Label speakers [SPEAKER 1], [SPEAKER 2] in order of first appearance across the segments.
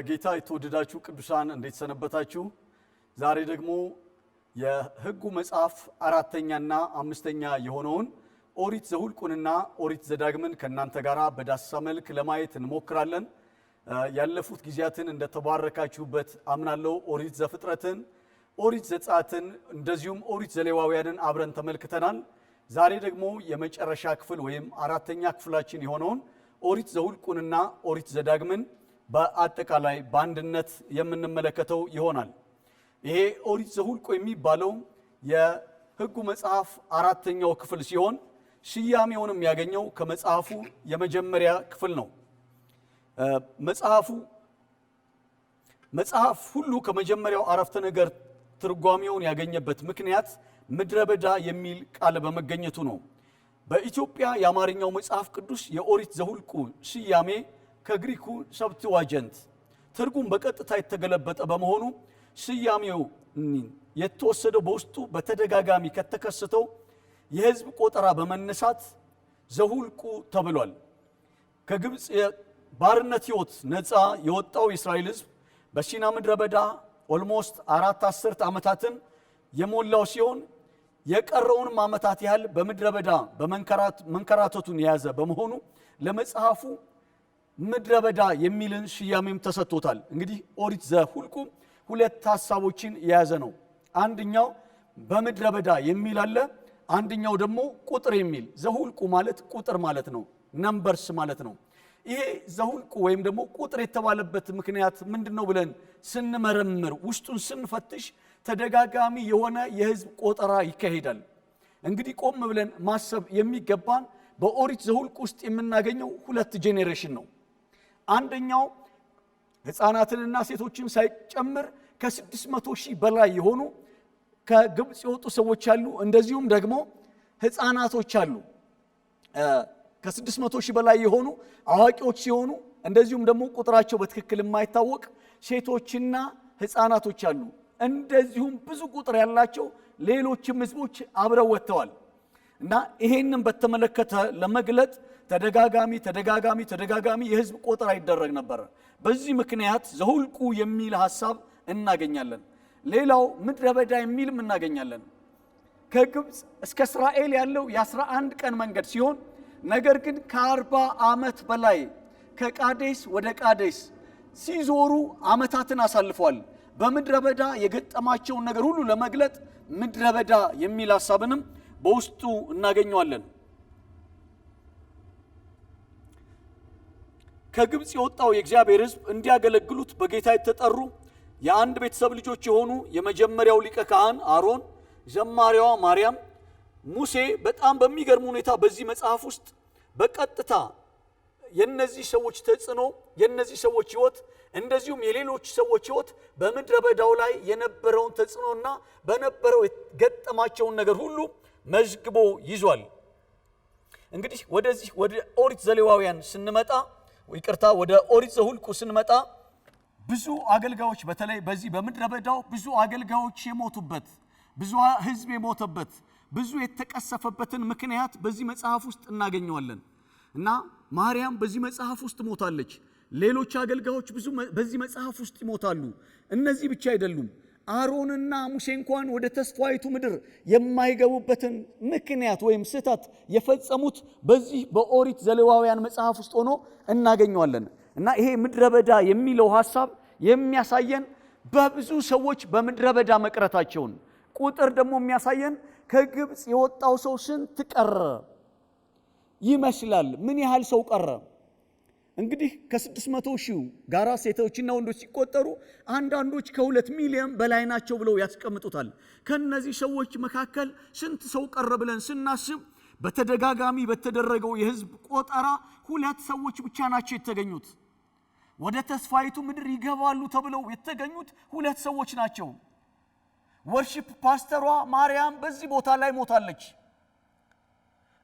[SPEAKER 1] በጌታ የተወደዳችሁ ቅዱሳን እንዴት ሰነበታችሁ? ዛሬ ደግሞ የሕጉ መጽሐፍ አራተኛና አምስተኛ የሆነውን ኦሪት ዘኍልቍንና ኦሪት ዘዳግምን ከእናንተ ጋር በዳሰሳ መልክ ለማየት እንሞክራለን። ያለፉት ጊዜያትን እንደተባረካችሁበት አምናለሁ። ኦሪት ዘፍጥረትን፣ ኦሪት ዘጸአትን እንደዚሁም ኦሪት ዘሌዋውያንን አብረን ተመልክተናል። ዛሬ ደግሞ የመጨረሻ ክፍል ወይም አራተኛ ክፍላችን የሆነውን ኦሪት ዘኍልቍንና ኦሪት ዘዳግምን በአጠቃላይ በአንድነት የምንመለከተው ይሆናል። ይሄ ኦሪት ዘኍልቍ የሚባለው የሕጉ መጽሐፍ አራተኛው ክፍል ሲሆን ስያሜውንም ያገኘው ከመጽሐፉ የመጀመሪያ ክፍል ነው። መጽሐፍ ሁሉ ከመጀመሪያው አረፍተ ነገር ትርጓሜውን ያገኘበት ምክንያት ምድረ በዳ የሚል ቃል በመገኘቱ ነው። በኢትዮጵያ የአማርኛው መጽሐፍ ቅዱስ የኦሪት ዘኍልቍ ስያሜ ከግሪኩ ሰብትዋጀንት ትርጉም በቀጥታ የተገለበጠ በመሆኑ ስያሜው የተወሰደው በውስጡ በተደጋጋሚ ከተከሰተው የሕዝብ ቆጠራ በመነሳት ዘኍልቍ ተብሏል። ከግብፅ ባርነት ሕይወት ነፃ የወጣው የእስራኤል ሕዝብ በሲና ምድረ በዳ ኦልሞስት 4 ዓመታትን የሞላው ሲሆን የቀረውንም ዓመታት ያህል በምድረ በዳ መንከራተቱን የያዘ በመሆኑ ለመጽሐፉ ምድረ በዳ የሚልን ስያሜም ተሰጥቶታል። እንግዲህ ኦሪት ዘኍልቍ ሁለት ሐሳቦችን የያዘ ነው። አንደኛው በምድረ በዳ የሚል አለ፣ አንደኛው ደግሞ ቁጥር የሚል። ዘኍልቍ ማለት ቁጥር ማለት ነው፣ ነምበርስ ማለት ነው። ይሄ ዘኍልቍ ወይም ደግሞ ቁጥር የተባለበት ምክንያት ምንድነው ብለን ስንመረምር ውስጡን ስንፈትሽ ተደጋጋሚ የሆነ የሕዝብ ቆጠራ ይካሄዳል። እንግዲህ ቆም ብለን ማሰብ የሚገባን በኦሪት ዘኍልቍ ውስጥ የምናገኘው ሁለት ጄኔሬሽን ነው። አንደኛው ሕፃናትንና ሴቶችን ሳይጨምር ከ600,000 በላይ የሆኑ ከግብፅ የወጡ ሰዎች አሉ። እንደዚሁም ደግሞ ሕፃናቶች አሉ። ከ600,000 በላይ የሆኑ አዋቂዎች ሲሆኑ እንደዚሁም ደግሞ ቁጥራቸው በትክክል የማይታወቅ ሴቶችና ሕፃናቶች አሉ። እንደዚሁም ብዙ ቁጥር ያላቸው ሌሎችም ሕዝቦች አብረው ወጥተዋል እና ይሄንን በተመለከተ ለመግለጥ ተደጋጋሚ የሕዝብ ቆጠራ ይደረግ ነበር። በዚህ ምክንያት ዘኍልቍ የሚል ሐሳብ እናገኛለን። ሌላው ምድረ በዳ የሚልም እናገኛለን። ከግብፅ እስከ እስራኤል ያለው የ11 ቀን መንገድ ሲሆን ነገር ግን ከ40 ዓመት በላይ ከቃዴስ ወደ ቃዴስ ሲዞሩ ዓመታትን አሳልፈዋል። በምድረ በዳ የገጠማቸውን ነገር ሁሉ ለመግለጥ ምድረ በዳ የሚል ሐሳብንም በውስጡ እናገኘዋለን። ከግብፅ የወጣው የእግዚአብሔር ሕዝብ እንዲያገለግሉት በጌታ የተጠሩ የአንድ ቤተሰብ ልጆች የሆኑ የመጀመሪያው ሊቀ ካህን አሮን፣ ዘማሪዋ ማርያም፣ ሙሴ በጣም በሚገርም ሁኔታ በዚህ መጽሐፍ ውስጥ በቀጥታ የነዚህ ሰዎች ተጽዕኖ፣ የነዚህ ሰዎች ሕይወት እንደዚሁም የሌሎች ሰዎች ሕይወት በምድረ በዳው ላይ የነበረውን ተጽዕኖና በነበረው የገጠማቸውን ነገር ሁሉ መዝግቦ ይዟል። እንግዲህ ወደ ኦሪት ዘሌዋውያን ስንመጣ ወደ ኦሪት ዘኍልቍ ስንመጣ ብዙ አገልጋዮች በተለይ በዚህ በምድረ በዳው ብዙ አገልጋዮች የሞቱበት፣ ብዙ ሕዝብ የሞተበት፣ ብዙ የተቀሰፈበትን ምክንያት በዚህ መጽሐፍ ውስጥ እናገኘዋለን እና ማርያም በዚህ መጽሐፍ ውስጥ ሞታለች። ሌሎች አገልጋዮች ብዙ በዚህ መጽሐፍ ውስጥ ይሞታሉ። እነዚህ ብቻ አይደሉም። አሮንና ሙሴ እንኳን ወደ ተስፋይቱ ምድር የማይገቡበትን ምክንያት ወይም ስህተት የፈጸሙት በዚህ በኦሪት ዘሌዋውያን መጽሐፍ ውስጥ ሆኖ እናገኘዋለን እና ይሄ ምድረ በዳ የሚለው ሐሳብ የሚያሳየን በብዙ ሰዎች በምድረ በዳ መቅረታቸውን፣ ቁጥር ደግሞ የሚያሳየን ከግብፅ የወጣው ሰው ስንት ቀረ ይመስላል? ምን ያህል ሰው ቀረ? እንግዲህ ከ600,000 ጋራ ሴቶችና ወንዶች ሲቆጠሩ አንዳንዶች ከ2 ሚሊዮን በላይ ናቸው ብለው ያስቀምጡታል። ከነዚህ ሰዎች መካከል ስንት ሰው ቀረ ብለን ስናስብ በተደጋጋሚ በተደረገው የሕዝብ ቆጠራ 2 ሰዎች ብቻ ናቸው የተገኙት። ወደ ተስፋይቱ ምድር ይገባሉ ተብለው የተገኙት 2 ሰዎች ናቸው። ወርሺፕ ፓስተሯ ማርያም በዚህ ቦታ ላይ ሞታለች።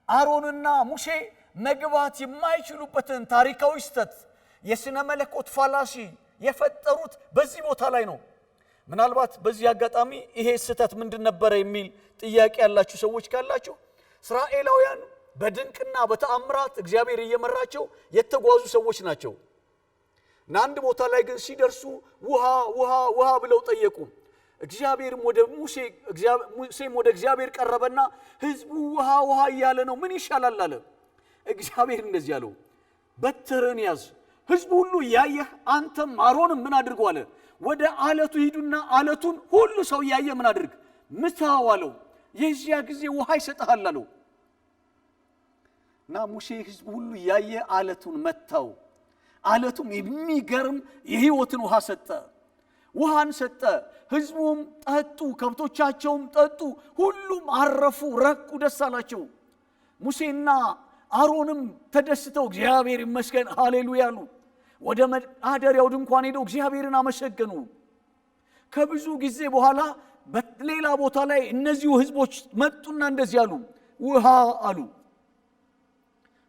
[SPEAKER 1] አሮንና ሙሴ መግባት የማይችሉበትን ታሪካዊ ስህተት የሥነ መለኮት ፋላሲ የፈጠሩት በዚህ ቦታ ላይ ነው። ምናልባት በዚህ አጋጣሚ ይሄ ስህተት ምንድን ነበረ የሚል ጥያቄ ያላችሁ ሰዎች ካላችሁ እስራኤላውያን በድንቅና በተአምራት እግዚአብሔር እየመራቸው የተጓዙ ሰዎች ናቸው። አንድ ቦታ ላይ ግን ሲደርሱ ውሃ ውሃ ውሃ ብለው ጠየቁ። እግዚአብሔርም ወደ ሙሴም ወደ እግዚአብሔር ቀረበና ሕዝቡ ውሃ ውሃ እያለ ነው፣ ምን ይሻላል አለ። እግዚአብሔር እንደዚህ አለው፣ በትርን ያዝ፣ ሕዝቡ ሁሉ ያየህ፣ አንተም አሮንም ምን አድርጉ አለ፣ ወደ አለቱ ሂዱና አለቱን ሁሉ ሰው ያየ ምን አድርግ፣ ምታው አለው። የዚያ ጊዜ ውሃ ይሰጣል አለው። እና ሙሴ ሕዝቡ ሁሉ ያየ አለቱን መታው። አለቱም የሚገርም የሕይወትን ውሃ ሰጠ። ውሃን ሰጠ። ሕዝቡም ጠጡ፣ ከብቶቻቸውም ጠጡ፣ ሁሉም አረፉ፣ ረኩ፣ ደስ አላቸው። ሙሴና አሮንም ተደስተው እግዚአብሔር ይመስገን ሃሌሉያ አሉ። ወደ ማደሪያው ድንኳን ሄደው እግዚአብሔርን አመሰገኑ። ከብዙ ጊዜ በኋላ በሌላ ቦታ ላይ እነዚሁ ሕዝቦች መጡና እንደዚህ አሉ፣ ውሃ አሉ።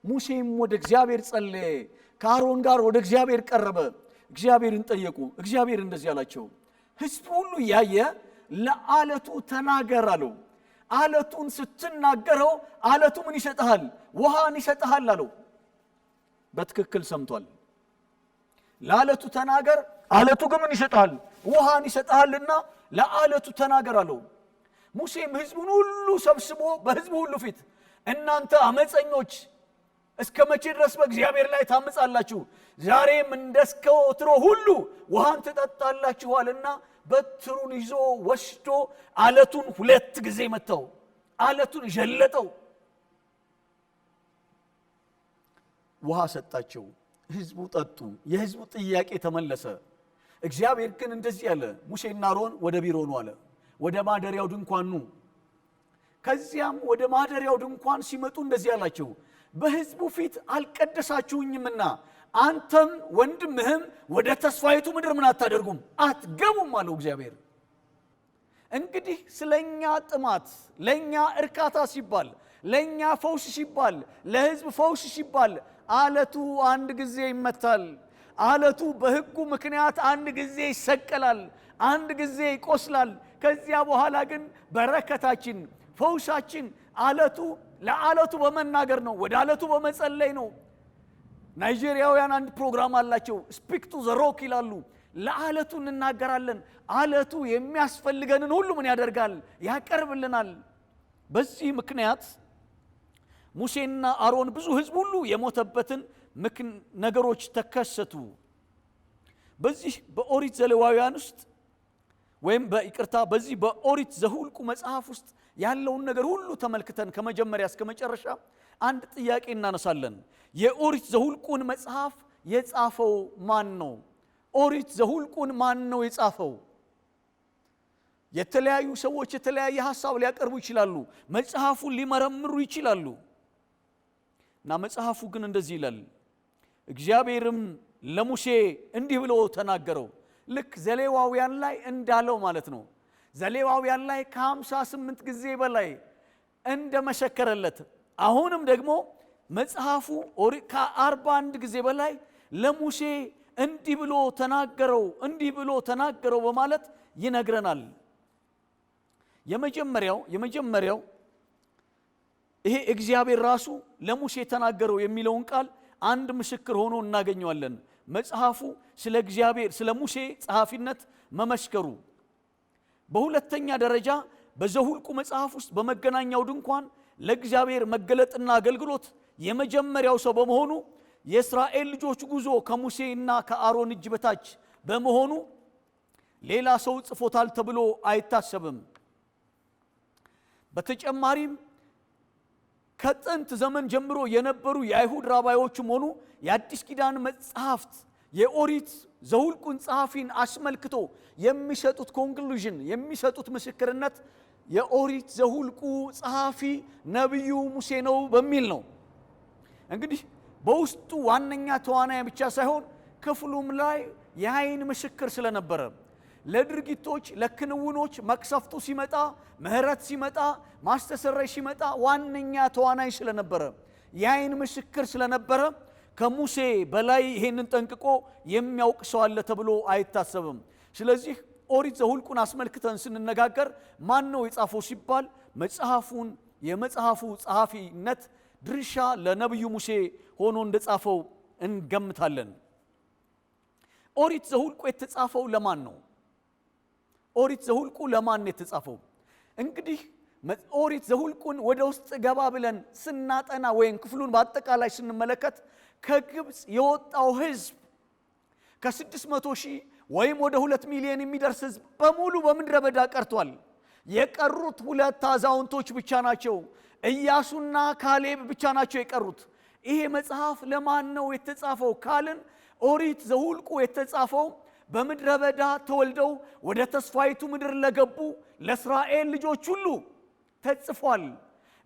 [SPEAKER 1] ሙሴም ወደ እግዚአብሔር ጸለየ፣ ከአሮን ጋር ወደ እግዚአብሔር ቀረበ፣ እግዚአብሔርን ጠየቁ። እግዚአብሔር እንደዚህ አላቸው፣ ሕዝብ ሁሉ ያየ ለአለቱ ተናገር አለው። አለቱን ስትናገረው አለቱ ምን ይሰጥሃል? ውሃን ይሰጥሃል አለው። በትክክል ሰምቷል። ለአለቱ ተናገር፣ አለቱ ግን ምን ይሰጥሃል? ውሃን ይሰጥሃልና ለአለቱ ተናገር አለው። ሙሴም ሕዝቡን ሁሉ ሰብስቦ በሕዝቡ ሁሉ ፊት እናንተ አመፀኞች እስከ መቼ ድረስ በእግዚአብሔር ላይ ታምጻላችሁ? ዛሬም እንደስከ ወትሮ ሁሉ ውሃን ትጠጣላችኋልና በትሩን ይዞ ወስዶ አለቱን 2 ጊዜ መታው። አለቱን ጀለጠው፣ ውሃ ሰጣቸው። ሕዝቡ ጠጡ። የሕዝቡ ጥያቄ ተመለሰ። እግዚአብሔር ግን እንደዚህ ያለ፣ ሙሴና አሮን ወደ ቢሮ ነው አለ፣ ወደ ማደሪያው ድንኳን ኑ። ከዚያም ወደ ማደሪያው ድንኳን ሲመጡ እንደዚህ አላቸው፣ በሕዝቡ ፊት አልቀደሳችሁኝምና አንተም ወንድምህም ወደ ተስፋይቱ ምድር ምን አታደርጉም? አትገቡም አለው እግዚአብሔር። እንግዲህ ስለኛ ጥማት፣ ለኛ እርካታ ሲባል፣ ለኛ ፈውስ ሲባል፣ ለሕዝብ ፈውስ ሲባል አለቱ አንድ ጊዜ ይመታል። አለቱ በሕጉ ምክንያት አንድ ጊዜ ይሰቀላል፣ አንድ ጊዜ ይቆስላል። ከዚያ በኋላ ግን በረከታችን፣ ፈውሳችን አለቱ ለአለቱ በመናገር ነው፣ ወደ አለቱ በመጸለይ ነው። ናይጄሪያውያን አንድ ፕሮግራም አላቸው፣ ስፒክ ቱ ዘ ሮክ ይላሉ። ለአለቱ እንናገራለን። አለቱ የሚያስፈልገንን ሁሉ ምን ያደርጋል? ያቀርብልናል። በዚህ ምክንያት ሙሴና አሮን ብዙ ሕዝብ ሁሉ የሞተበትን ነገሮች ተከሰቱ። በዚህ በኦሪት ዘሌዋውያን ውስጥ ወይም በዚህ በኦሪት ዘሁልቁ መጽሐፍ ውስጥ ያለውን ነገር ሁሉ ተመልክተን ከመጀመሪያ እስከ መጨረሻ አንድ ጥያቄ እናነሳለን። የኦሪት ዘሁልቁን መጽሐፍ የጻፈው ማን ነው? ኦሪት ዘሁልቁን ማን ነው የጻፈው? የተለያዩ ሰዎች የተለያየ ሐሳብ ሊያቀርቡ ይችላሉ፣ መጽሐፉን ሊመረምሩ ይችላሉ። እና መጽሐፉ ግን እንደዚህ ይላል፣ እግዚአብሔርም ለሙሴ እንዲህ ብሎ ተናገረው። ልክ ዘሌዋውያን ላይ እንዳለው ማለት ነው። ዘሌዋውያን ላይ ከ58 ጊዜ በላይ እንደመሰከረለት አሁንም ደግሞ መጽሐፉ ከ41 ጊዜ በላይ ለሙሴ እንዲህ ብሎ ተናገረው በማለት ይነግረናል። የመጀመሪያው ይሄ እግዚአብሔር ራሱ ለሙሴ ተናገረው የሚለውን ቃል አንድ ምስክር ሆኖ እናገኘዋለን። መጽሐፉ ስለ እግዚአብሔር ስለ ሙሴ ጸሐፊነት መመስከሩ። በሁለተኛ ደረጃ በዘሁልቁ መጽሐፍ ውስጥ በመገናኛው ድንኳን ለእግዚአብሔር መገለጥና አገልግሎት የመጀመሪያው ሰው በመሆኑ የእስራኤል ልጆች ጉዞ ከሙሴና ከአሮን እጅ በታች በመሆኑ ሌላ ሰው ጽፎታል ተብሎ አይታሰብም። በተጨማሪም ከጥንት ዘመን ጀምሮ የነበሩ የአይሁድ ራባዮችም ሆኑ የአዲስ ኪዳን መጽሐፍት የኦሪት ዘሁልቁን ጸሐፊን አስመልክቶ የሚሰጡት ኮንክሉዥን የሚሰጡት ምስክርነት የኦሪት ዘሁልቁ ጸሐፊ ነቢዩ ሙሴ ነው በሚል ነው። እንግዲህ በውስጡ ዋነኛ ተዋናይ ብቻ ሳይሆን ክፍሉም ላይ የዓይን ምስክር ስለነበረ ለድርጊቶች ለክንውኖች መቅሰፍቱ ሲመጣ ምህረት ሲመጣ ማስተሰረይ ሲመጣ ዋነኛ ተዋናይ ስለነበረ የዓይን ምስክር ስለነበረ ከሙሴ በላይ ይሄንን ጠንቅቆ የሚያውቅ ሰው አለ ተብሎ አይታሰብም። ስለዚህ ኦሪት ዘሁልቁን አስመልክተን ስንነጋገር ማን ነው የጻፈው ሲባል የመጽሐፉ ጸሐፊነት ድርሻ ለነብዩ ሙሴ ሆኖ እንደጻፈው እንገምታለን። ኦሪት ዘሁልቁ የተጻፈው ለማን ነው? ኦሪት ዘሁልቁ ለማን ነው የተጻፈው? እንግዲህ ኦሪት ዘሁልቁን ወደ ውስጥ ገባ ብለን ስናጠና ወይም ክፍሉን በአጠቃላይ ስንመለከት ከግብጽ የወጣው ህዝብ ከ600,000 ወይም ወደ 2 ሚሊዮን የሚደርስ ህዝብ በሙሉ በምድረ በዳ ቀርቷል። የቀሩት 2 አዛውንቶች ብቻ ናቸው። ኢያሱና ካሌብ ብቻ ናቸው የቀሩት። ይሄ መጽሐፍ ለማን ነው የተጻፈው ካልን ኦሪት ዘሁልቁ የተጻፈው በምድረ በዳ ተወልደው ወደ ተስፋይቱ ምድር ለገቡ ለእስራኤል ልጆች ሁሉ ተጽፏል።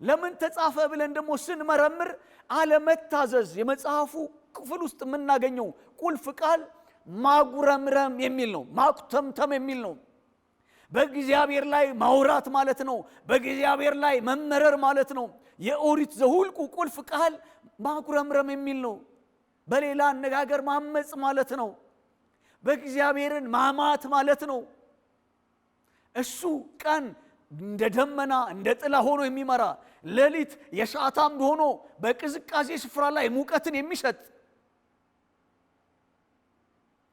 [SPEAKER 1] ለምን ተጻፈ ብለን ደግሞ ስንመረምር አለመታዘዝ የመጽሐፉ ክፍል ውስጥ የምናገኘው ቁልፍ ቃል ማጉረምረም የሚል ነው። ማኩተምተም የሚል ነው። በእግዚአብሔር ላይ ማውራት ማለት ነው። በእግዚአብሔር ላይ መመረር ማለት ነው። የኦሪት ዘሁልቁ ቁልፍ ቃል ማጉረምረም የሚል ነው። በሌላ አነጋገር ማመጽ ማለት ነው። በእግዚአብሔርን ማማት ማለት ነው። እሱ ቀን እንደ ደመና እንደ ጥላ ሆኖ የሚመራ ሌሊት የሰዓት አምድ ሆኖ በቅዝቃዜ ስፍራ ላይ ሙቀትን የሚሰጥ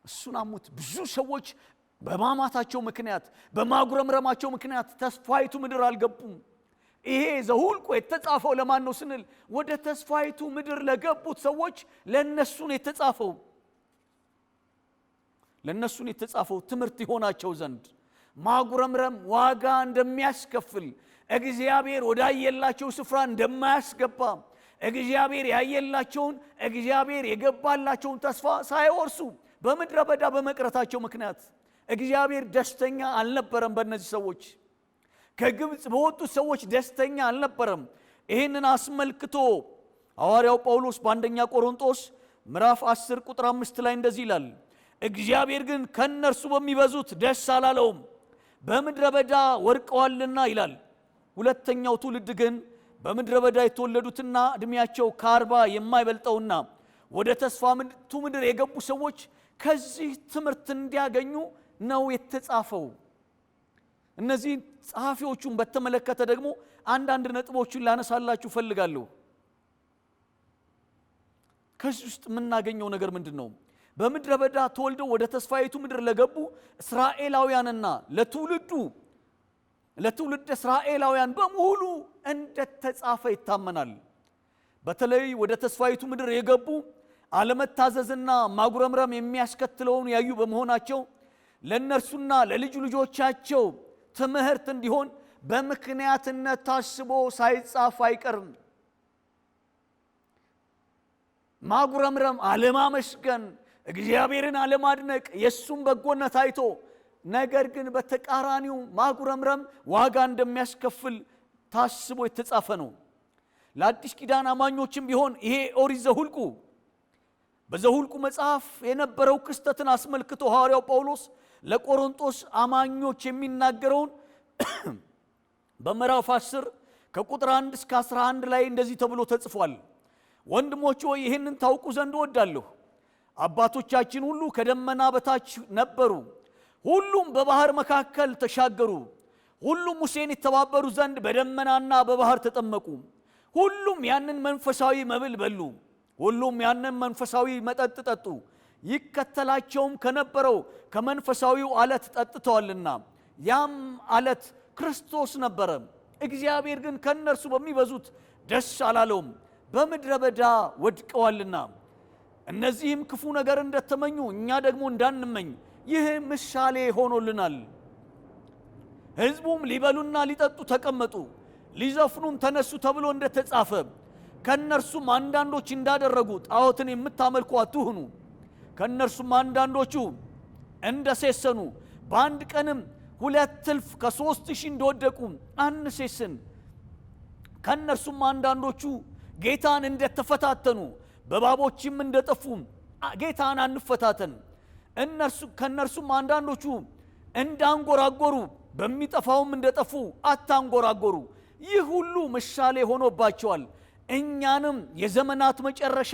[SPEAKER 1] እሱን አሙት። ብዙ ሰዎች በማማታቸው ምክንያት በማጉረምረማቸው ምክንያት ተስፋይቱ ምድር አልገቡም። ይሄ ዘሁልቁ የተጻፈው ለማን ነው ስንል ወደ ተስፋይቱ ምድር ለገቡት ሰዎች ለነሱ ነው የተጻፈው። ለነሱ ነው የተጻፈው ትምህርት ይሆናቸው ዘንድ ማጉረምረም ዋጋ እንደሚያስከፍል እግዚአብሔር ወዳየላቸው ስፍራ እንደማያስገባ እግዚአብሔር ያየላቸውን እግዚአብሔር የገባላቸውን ተስፋ ሳይወርሱ በምድረ በዳ በመቅረታቸው ምክንያት እግዚአብሔር ደስተኛ አልነበረም። በእነዚህ ሰዎች ከግብጽ በወጡት ሰዎች ደስተኛ አልነበረም። ይህንን አስመልክቶ ሐዋርያው ጳውሎስ በአንደኛ ቆሮንቶስ ምዕራፍ 10 ቁጥር 5 ላይ እንደዚህ ይላል፣ እግዚአብሔር ግን ከነርሱ በሚበዙት ደስ አላለውም፣ በምድረ በዳ ወድቀዋልና ይላል። ሁለተኛው ትውልድ ግን በምድረ በዳ የተወለዱትና እድሜያቸው ከ40 የማይበልጠውና ወደ ተስፋይቱ ምድር የገቡ ሰዎች ከዚህ ትምህርት እንዲያገኙ ነው የተጻፈው። እነዚህ ጸሐፊዎቹን በተመለከተ ደግሞ አንዳንድ ነጥቦችን ላነሳላችሁ ፈልጋለሁ። ከዚህ ውስጥ የምናገኘው ነገር ምንድነው? በምድረ በዳ ተወልደው ወደ ተስፋይቱ ምድር ለገቡ እስራኤላውያንና ለትውልድ እስራኤላውያን በሙሉ እንደተጻፈ ይታመናል። በተለይ ወደ ተስፋይቱ ምድር የገቡ አለመታዘዝና ማጉረምረም የሚያስከትለውን ያዩ በመሆናቸው ለነርሱና ለልጅ ልጆቻቸው ትምህርት እንዲሆን በምክንያትነት ታስቦ ሳይጻፍ አይቀርም። ማጉረምረም፣ አለማመስገን፣ እግዚአብሔርን አለማድነቅ የሱም በጎነት አይቶ ነገር ግን በተቃራኒው ማጉረምረም ዋጋ እንደሚያስከፍል ታስቦ የተጻፈ ነው። ለአዲስ ኪዳን አማኞችም ቢሆን ይሄ ኦሪት ዘሁልቁ በዘሁልቁ መጽሐፍ የነበረው ክስተትን አስመልክቶ ሐዋርያው ጳውሎስ ለቆሮንቶስ አማኞች የሚናገረውን በምዕራፍ 10 ከቁጥር 1 እስከ 11 ላይ እንደዚህ ተብሎ ተጽፏል። ወንድሞች ሆይ ይህንን ታውቁ ዘንድ እወዳለሁ። አባቶቻችን ሁሉ ከደመና በታች ነበሩ፣ ሁሉም በባህር መካከል ተሻገሩ፣ ሁሉም ሙሴን የተባበሩ ዘንድ በደመናና በባህር ተጠመቁ፣ ሁሉም ያንን መንፈሳዊ መብል በሉ፣ ሁሉም ያንን መንፈሳዊ መጠጥ ጠጡ፣ ይከተላቸውም ከነበረው ከመንፈሳዊው አለት ጠጥተዋልና ያም አለት ክርስቶስ ነበረ። እግዚአብሔር ግን ከነርሱ በሚበዙት ደስ አላለውም፣ በምድረ በዳ ወድቀዋልና። እነዚህም ክፉ ነገር እንደተመኙ እኛ ደግሞ እንዳንመኝ ይህ ምሳሌ ሆኖልናል። ሕዝቡም ሊበሉና ሊጠጡ ተቀመጡ፣ ሊዘፍኑም ተነሱ ተብሎ እንደተጻፈ ከነርሱም አንዳንዶች እንዳደረጉ ጣዖትን የምታመልኩ አትሁኑ። ከነርሱም አንዳንዶቹ እንደሴሰኑ በአንድ ቀንም 2,000 ከ3,000 እንደወደቁ አንሴስን። ከነርሱም አንዳንዶቹ ጌታን እንደተፈታተኑ በባቦችም እንደጠፉ ጌታን አንፈታተን። ከነርሱም አንዳንዶቹ እንዳንጎራጎሩ በሚጠፋውም እንደጠፉ አታንጎራጎሩ። ይህ ሁሉ ምሳሌ ሆኖባቸዋል፣ እኛንም የዘመናት መጨረሻ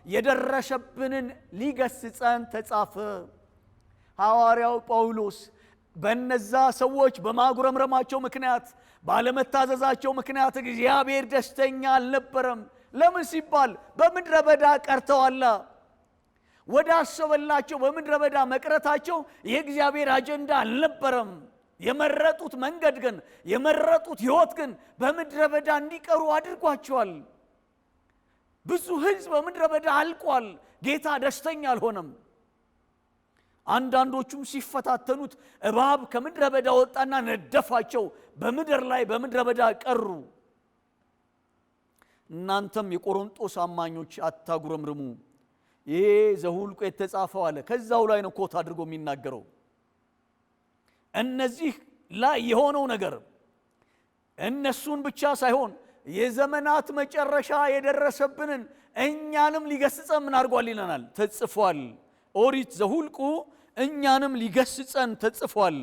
[SPEAKER 1] የደረሰብንን ሊገስጸን ተጻፈ። ሐዋርያው ጳውሎስ በነዛ ሰዎች በማጉረምረማቸው ምክንያት ባለመታዘዛቸው ምክንያት እግዚአብሔር ደስተኛ አልነበረም። ለምን ሲባል በምድረ በዳ ቀርተዋላ። ወዳሰበላቸው በምድረ በዳ መቅረታቸው የእግዚአብሔር አጀንዳ አልነበረም። የመረጡት መንገድ ግን የመረጡት ሕይወት ግን በምድረ በዳ እንዲቀሩ አድርጓቸዋል። ብዙ ሕዝብ በምድረ በዳ አልቋል። ጌታ ደስተኛ አልሆነም። አንዳንዶቹም ሲፈታተኑት እባብ ከምድረ በዳ ወጣና ነደፋቸው፣ በምድር ላይ በምድረ በዳ ቀሩ። እናንተም የቆሮንጦስ አማኞች አታጉረምርሙ፣ ይሄ ዘሁልቁ የተጻፈው አለ። ከዛው ላይ ነው ኮት አድርጎ የሚናገረው። እነዚህ ላይ የሆነው ነገር እነሱን ብቻ ሳይሆን የዘመናት መጨረሻ የደረሰብንን እኛንም ሊገስጸን ምን አድርጓል ይለናል፣ ተጽፏል። ኦሪት ዘሁልቁ እኛንም ሊገስጸን ተጽፏል።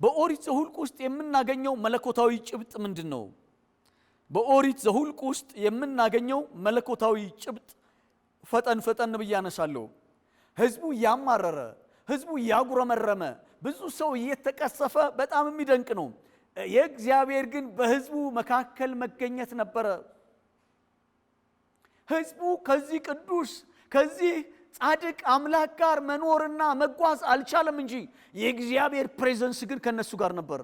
[SPEAKER 1] በኦሪት ዘሁልቁ ውስጥ የምናገኘው መለኮታዊ ጭብጥ ምንድነው? በኦሪት ዘሁልቁ ውስጥ የምናገኘው መለኮታዊ ጭብጥ ፈጠን ብያነሳለሁ። ህዝቡ ያማረረ፣ ህዝቡ ያጉረመረመ፣ ብዙ ሰው እየተቀሰፈ በጣም የሚደንቅ ነው። የእግዚአብሔር ግን በህዝቡ መካከል መገኘት ነበረ። ህዝቡ ከዚህ ቅዱስ ከዚህ ጻድቅ አምላክ ጋር መኖርና መጓዝ አልቻለም እንጂ የእግዚአብሔር ፕሬዘንስ ግን ከነሱ ጋር ነበር።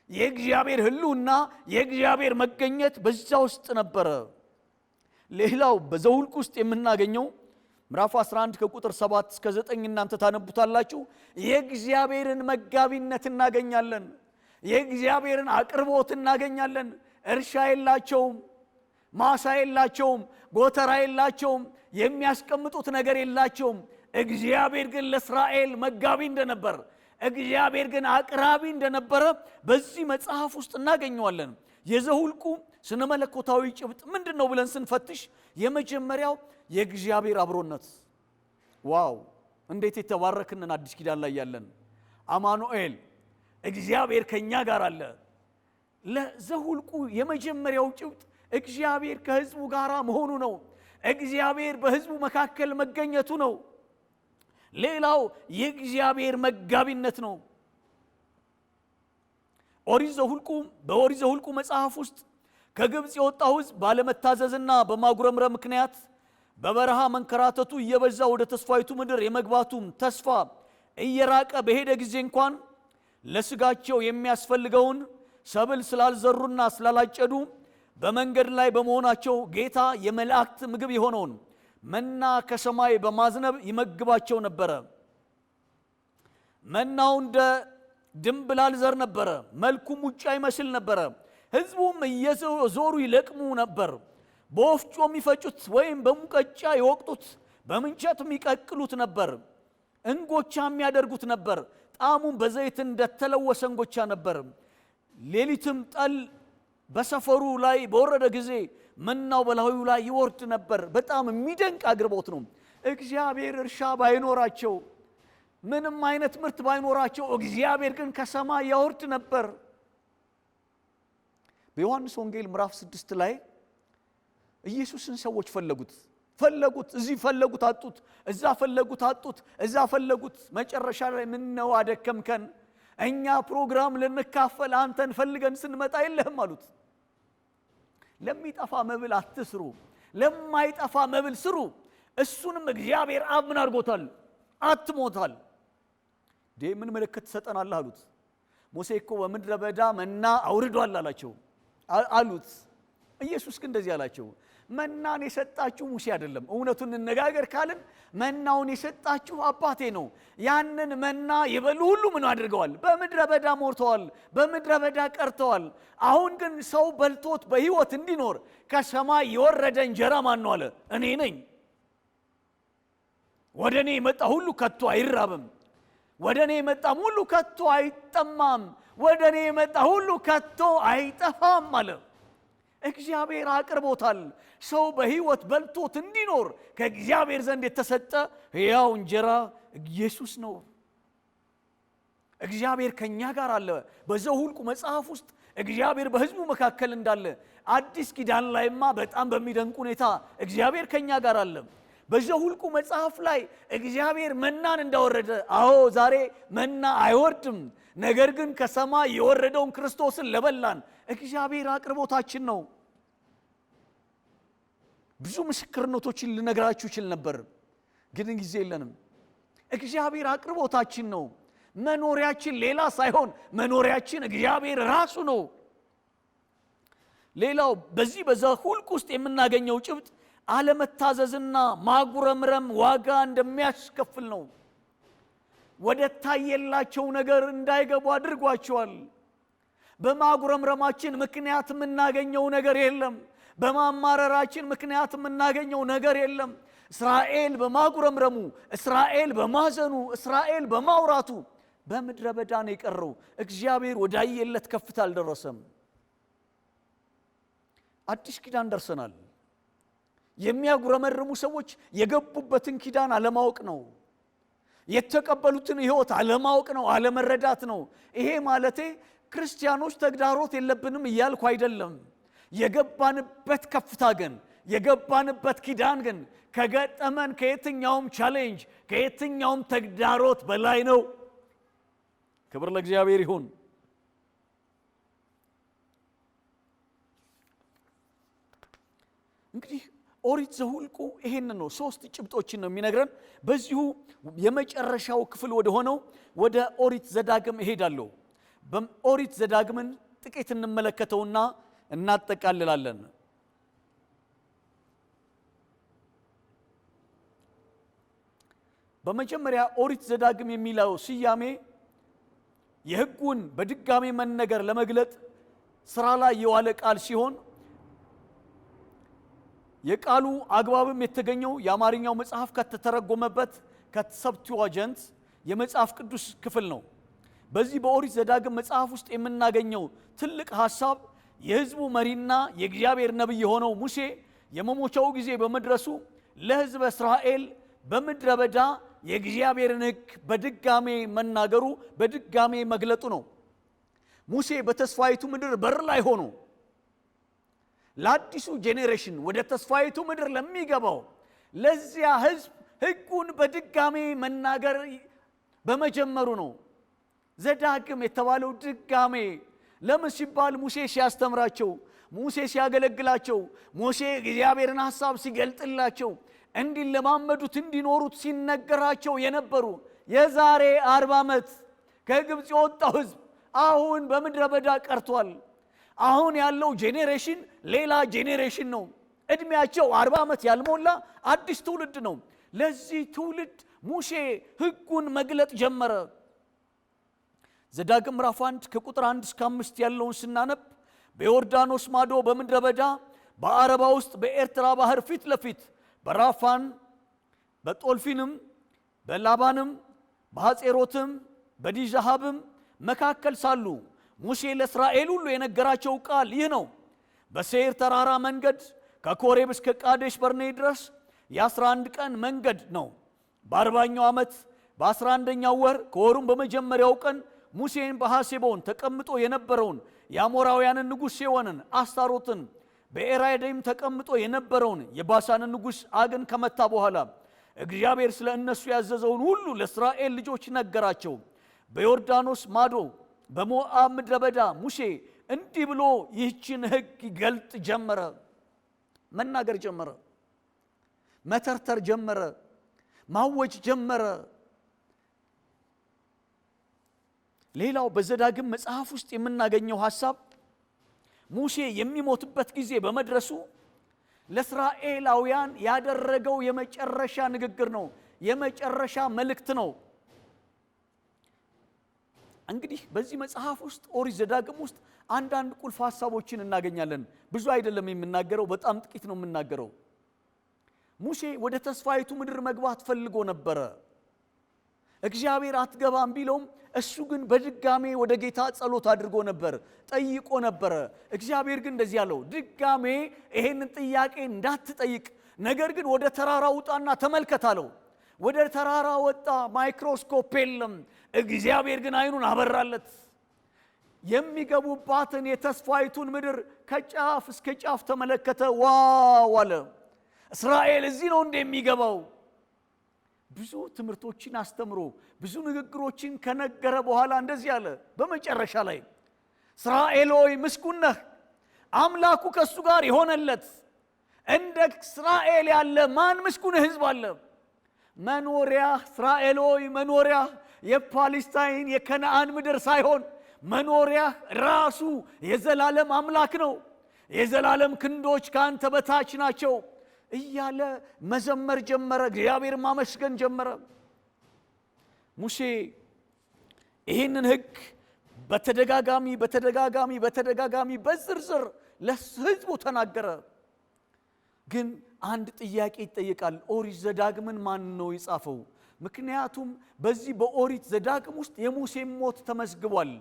[SPEAKER 1] የእግዚአብሔር ህልውና የእግዚአብሔር መገኘት በዛ ውስጥ ነበረ። ሌላው በዘሁልቁ ውስጥ የምናገኘው ምዕራፍ 11 ከቁጥር 7 እስከ 9 እናንተ ታነቡታላችሁ። የእግዚአብሔርን መጋቢነት እናገኛለን። የእግዚአብሔርን አቅርቦት እናገኛለን። እርሻ የላቸውም፣ ማሳ የላቸውም፣ ጎተራ የላቸውም፣ የሚያስቀምጡት ነገር የላቸውም። እግዚአብሔር ግን ለእስራኤል መጋቢ እንደነበር፣ እግዚአብሔር ግን አቅራቢ እንደነበረ በዚህ መጽሐፍ ውስጥ እናገኘዋለን። የዘሁልቁ ስነ መለኮታዊ ጭብጥ ምንድነው ብለን ስንፈትሽ የመጀመሪያው የእግዚአብሔር አብሮነት። ዋው እንዴት የተባረክንን አዲስ ኪዳን ላይ ያለን አማኑኤል እግዚአብሔር ከኛ ጋር አለ። ለዘሁልቁ የመጀመሪያው ጭብጥ እግዚአብሔር ከህዝቡ ጋር መሆኑ ነው። እግዚአብሔር በህዝቡ መካከል መገኘቱ ነው። ሌላው የእግዚአብሔር መጋቢነት ነው። በኦሪት ዘሁልቁ መጽሐፍ ውስጥ ከግብፅ የወጣው ህዝብ ባለመታዘዝና በማጉረምረም ምክንያት በበረሃ መንከራተቱ እየበዛ ወደ ተስፋይቱ ምድር የመግባቱም ተስፋ እየራቀ በሄደ ጊዜ እንኳን ለስጋቸው የሚያስፈልገውን ሰብል ስላልዘሩና ስላላጨዱ በመንገድ ላይ በመሆናቸው ጌታ የመላእክት ምግብ የሆነውን መና ከሰማይ በማዝነብ ይመግባቸው ነበረ። መናው እንደ ድንብላል ዘር ነበረ፣ መልኩም ሙጫ ይመስል ነበረ። ህዝቡም እየዞሩ ይለቅሙ ነበር። በወፍጮ የሚፈጩት ወይም በሙቀጫ ይወቅጡት፣ በምንቸት የሚቀቅሉት ነበር። እንጎቻ የሚያደርጉት ነበር። ጣሙም በዘይት እንደተለወሰ እንጎቻ ነበር። ሌሊትም ጠል በሰፈሩ ላይ በወረደ ጊዜ መናው በላዩ ላይ ይወርድ ነበር። በጣም የሚደንቅ አቅርቦት ነው። እግዚአብሔር እርሻ ባይኖራቸው፣ ምንም አይነት ምርት ባይኖራቸው፣ እግዚአብሔር ግን ከሰማይ ያወርድ ነበር። በዮሐንስ ወንጌል ምዕራፍ 6 ላይ ኢየሱስን ሰዎች ፈለጉት፣ እዚህ ፈለጉት አጡት፣ እዛ ፈለጉት አጡት፣ እዛ ፈለጉት። መጨረሻ ላይ ምን ነው አደከምከን? እኛ ፕሮግራም ልንካፈል አንተን ፈልገን ስንመጣ የለህም አሉት። ለሚጠፋ መብል አትስሩ፣ ለማይጠፋ መብል ስሩ። እሱንም እግዚአብሔር አብ ምን አድርጎታል? አትሞታል። ምን ምልክት ትሰጠናለህ አሉት። ሙሴ እኮ በምድረ በዳ መና አውርዷል አሉት። ኢየሱስ ግን እንደዚህ አላቸው፣ መናን የሰጣችሁ ሙሴ አይደለም። እውነቱን እንነጋገር ካልን መናውን የሰጣችሁ አባቴ ነው። ያንን መና የበሉ ሁሉ ምን አድርገዋል? በምድረ በዳ ሞተዋል፣ በምድረ በዳ ቀርተዋል። አሁን ግን ሰው በልቶት በህይወት እንዲኖር ከሰማይ የወረደ እንጀራ ማን ነው አለ? እኔ ነኝ። ወደ እኔ የመጣ ሁሉ ከቶ አይራብም፣ ወደ እኔ የመጣም ሁሉ ከቶ አይጠማም፣ ወደ እኔ የመጣ ሁሉ ከቶ አይጠፋም አለ። እግዚአብሔር አቅርቦታል። ሰው በህይወት በልቶት እንዲኖር ከእግዚአብሔር ዘንድ የተሰጠ ሕያው እንጀራ ኢየሱስ ነው። እግዚአብሔር ከኛ ጋር አለ። በዘሁልቁ መጽሐፍ ውስጥ እግዚአብሔር በህዝቡ መካከል እንዳለ፣ አዲስ ኪዳን ላይማ በጣም በሚደንቅ ሁኔታ እግዚአብሔር ከኛ ጋር አለ። በዘሁልቁ መጽሐፍ ላይ እግዚአብሔር መናን እንዳወረደ፣ አዎ ዛሬ መና አይወርድም፣ ነገር ግን ከሰማይ የወረደውን ክርስቶስን ለበላን እግዚአብሔር አቅርቦታችን ነው። ብዙ ምስክርነቶችን ልነግራችሁ ይችል ነበር፣ ግን ጊዜ የለንም። እግዚአብሔር አቅርቦታችን ነው። መኖሪያችን ሌላ ሳይሆን መኖሪያችን እግዚአብሔር ራሱ ነው። ሌላው በዚህ በዘኍልቍ ውስጥ የምናገኘው ጭብጥ አለመታዘዝና ማጉረምረም ዋጋ እንደሚያስከፍል ነው። ወደ ታየላቸው ነገር እንዳይገቡ አድርጓቸዋል። በማጉረምረማችን ምክንያት የምናገኘው ነገር የለም። በማማረራችን ምክንያት የምናገኘው ነገር የለም። እስራኤል በማጉረምረሙ፣ እስራኤል በማዘኑ፣ እስራኤል በማውራቱ በምድረ በዳ ነው የቀረው። እግዚአብሔር ወዳየለት ከፍታ አልደረሰም። አዲስ ኪዳን ደርሰናል። የሚያጉረመርሙ ሰዎች የገቡበትን ኪዳን አለማወቅ ነው። የተቀበሉትን ሕይወት አለማወቅ ነው፣ አለመረዳት ነው። ይሄ ማለቴ ክርስቲያኖች ተግዳሮት የለብንም እያልኩ አይደለም። የገባንበት ከፍታ ግን የገባንበት ኪዳን ግን ከገጠመን ከየትኛውም ቻሌንጅ ከየትኛውም ተግዳሮት በላይ ነው። ክብር ለእግዚአብሔር ይሁን። እንግዲህ ኦሪት ዘኍልቍ ይሄን ነው፣ 3 ጭብጦችን ነው የሚነግረን። በዚሁ የመጨረሻው ክፍል ወደ ሆነው ወደ ኦሪት ዘዳግም እሄዳለሁ። በኦሪት ዘዳግምን ጥቂት እንመለከተውና እናጠቃልላለን። በመጀመሪያ ኦሪት ዘዳግም የሚለው ስያሜ የሕጉን በድጋሚ መነገር ለመግለጥ ስራ ላይ የዋለ ቃል ሲሆን የቃሉ አግባብም የተገኘው የአማርኛው መጽሐፍ ከተተረጎመበት ከሰብትዋጀንት የመጽሐፍ ቅዱስ ክፍል ነው። በዚህ በኦሪት ዘዳግም መጽሐፍ ውስጥ የምናገኘው ትልቅ ሐሳብ የሕዝቡ መሪና የእግዚአብሔር ነቢይ የሆነው ሙሴ የመሞቻው ጊዜ በመድረሱ ለሕዝበ እስራኤል በምድረ በዳ የእግዚአብሔርን ሕግ በድጋሜ መናገሩ፣ በድጋሜ መግለጡ ነው። ሙሴ በተስፋይቱ ምድር በር ላይ ሆኖ ለአዲሱ ጄኔሬሽን ወደ ተስፋይቱ ምድር ለሚገባው ለዚያ ሕዝብ ሕጉን በድጋሜ መናገር በመጀመሩ ነው። ዘዳግም የተባለው ድጋሜ ለምን ሲባል ሙሴ ሲያስተምራቸው፣ ሙሴ ሲያገለግላቸው፣ ሙሴ እግዚአብሔርን ሐሳብ ሲገልጥላቸው እንዲለማመዱት እንዲኖሩት ሲነገራቸው የነበሩ የዛሬ 40 ዓመት ከግብፅ የወጣው ሕዝብ አሁን በምድረ በዳ ቀርቷል። አሁን ያለው ጄኔሬሽን ሌላ ጄኔሬሽን ነው። እድሜያቸው 40 ዓመት ያልሞላ አዲስ ትውልድ ነው። ለዚህ ትውልድ ሙሴ ሕጉን መግለጥ ጀመረ። ዘዳግም ምዕራፍ 1 ከቁጥር 1 እስከ 5 ያለውን ስናነብ በዮርዳኖስ ማዶ በምድረ በዳ በአረባ ውስጥ በኤርትራ ባህር ፊት ለፊት በራፋን በጦልፊንም በላባንም በሐጼሮትም በዲዛሃብም መካከል ሳሉ ሙሴ ለእስራኤል ሁሉ የነገራቸው ቃል ይህ ነው። በሴይር ተራራ መንገድ ከኮሬብ እስከ ቃዴሽ በርኔ ድረስ የ11 ቀን መንገድ ነው። በ40ኛው ዓመት በ11ኛው ወር ከወሩም በመጀመሪያው ቀን ሙሴን በሐሴቦን ተቀምጦ የነበረውን የአሞራውያንን ንጉሥ ሴዎንን፣ አስታሮትን በኤራይዴም ተቀምጦ የነበረውን የባሳንን ንጉሥ አግን ከመታ በኋላ እግዚአብሔር ስለ እነሱ ያዘዘውን ሁሉ ለእስራኤል ልጆች ነገራቸው። በዮርዳኖስ ማዶ በሞዓብ ምድረ በዳ ሙሴ እንዲህ ብሎ ይህችን ሕግ ይገልጥ ጀመረ። መናገር ጀመረ፣ መተርተር ጀመረ፣ ማወጅ ጀመረ። ሌላው በዘዳግም መጽሐፍ ውስጥ የምናገኘው ሐሳብ ሙሴ የሚሞትበት ጊዜ በመድረሱ ለእስራኤላውያን ያደረገው የመጨረሻ ንግግር ነው፣ የመጨረሻ መልእክት ነው። እንግዲህ በዚህ መጽሐፍ ውስጥ ኦሪት ዘዳግም ውስጥ አንዳንድ ቁልፍ ሐሳቦችን እናገኛለን። ብዙ አይደለም የምናገረው፣ በጣም ጥቂት ነው የምናገረው። ሙሴ ወደ ተስፋይቱ ምድር መግባት ፈልጎ ነበረ። እግዚአብሔር አትገባም ቢለውም እሱ ግን በድጋሜ ወደ ጌታ ጸሎት አድርጎ ነበር፣ ጠይቆ ነበረ። እግዚአብሔር ግን እንደዚህ ያለው ድጋሜ ይሄንን ጥያቄ እንዳትጠይቅ፣ ነገር ግን ወደ ተራራ ውጣና ተመልከት አለው። ወደ ተራራ ወጣ። ማይክሮስኮፕ የለም። እግዚአብሔር ግን አይኑን አበራለት። የሚገቡባትን የተስፋይቱን ምድር ከጫፍ እስከ ጫፍ ተመለከተ። ዋው አለ። እስራኤል እዚህ ነው እንደሚገባው። ብዙ ትምህርቶችን አስተምሮ ብዙ ንግግሮችን ከነገረ በኋላ እንደዚህ አለ። በመጨረሻ ላይ እስራኤል ሆይ ምስጉን ነህ፣ አምላኩ ከሱ ጋር የሆነለት እንደ እስራኤል ያለ ማን ምስጉን ሕዝብ አለ? መኖሪያ እስራኤል ሆይ መኖሪያ የፓለስታይን የከነዓን ምድር ሳይሆን መኖሪያ ራሱ የዘላለም አምላክ ነው። የዘላለም ክንዶች ካንተ በታች ናቸው እያለ መዘመር ጀመረ። እግዚአብሔር ማመስገን ጀመረ። ሙሴ ይህንን ሕግ በተደጋጋሚ በዝርዝር ለሕዝቡ ተናገረ። ግን አንድ ጥያቄ ይጠየቃል። ኦሪት ዘዳግምን ማን ነው የጻፈው? ምክንያቱም በዚህ በኦሪት ዘዳግም ውስጥ የሙሴ ሞት ተመዝግቧል።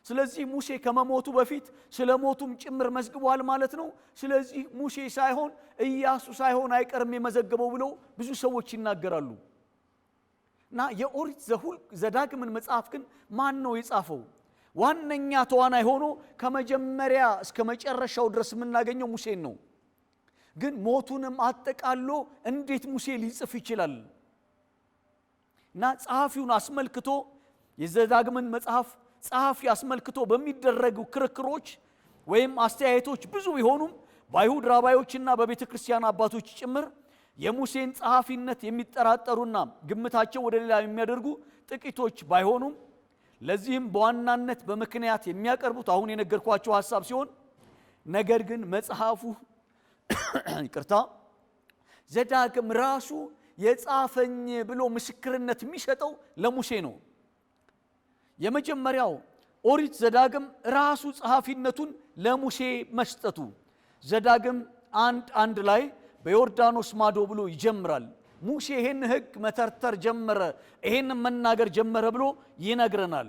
[SPEAKER 1] ስለዚህ ሙሴ ከመሞቱ በፊት ስለ ሞቱም ጭምር መዝግቧል ማለት ነው። ስለዚህ ሙሴ ሳይሆን ኢያሱ ሳይሆን አይቀርም የመዘገበው ብለው ብዙ ሰዎች ይናገራሉ። እና የኦሪት ዘዳግምን መጽሐፍ ግን ማን ነው የጻፈው? ዋነኛ ተዋናይ ሆኖ ከመጀመሪያ እስከ መጨረሻው ድረስ የምናገኘው ሙሴን ነው። ግን ሞቱንም አጠቃሎ እንዴት ሙሴ ሊጽፍ ይችላል? እና ጸሐፊውን አስመልክቶ የዘዳግምን መጽሐፍ ጸሐፊ አስመልክቶ በሚደረጉ ክርክሮች ወይም አስተያየቶች ብዙ ቢሆኑም በአይሁድ ራባዮችና በቤተ ክርስቲያን አባቶች ጭምር የሙሴን ጸሐፊነት የሚጠራጠሩና ግምታቸው ወደ ሌላ የሚያደርጉ ጥቂቶች ባይሆኑም ለዚህም በዋናነት በምክንያት የሚያቀርቡት አሁን የነገርኳቸው ሐሳብ ሲሆን ነገር ግን መጽሐፉ ዘዳግም ራሱ የጻፈኝ ብሎ ምስክርነት የሚሰጠው ለሙሴ ነው። የመጀመሪያው ኦሪት ዘዳግም ራሱ ጸሐፊነቱን ለሙሴ መስጠቱ። ዘዳግም 1:1 ላይ በዮርዳኖስ ማዶ ብሎ ይጀምራል። ሙሴ ይህን ሕግ መተርተር ጀመረ፣ ይህን መናገር ጀመረ ብሎ ይነግረናል።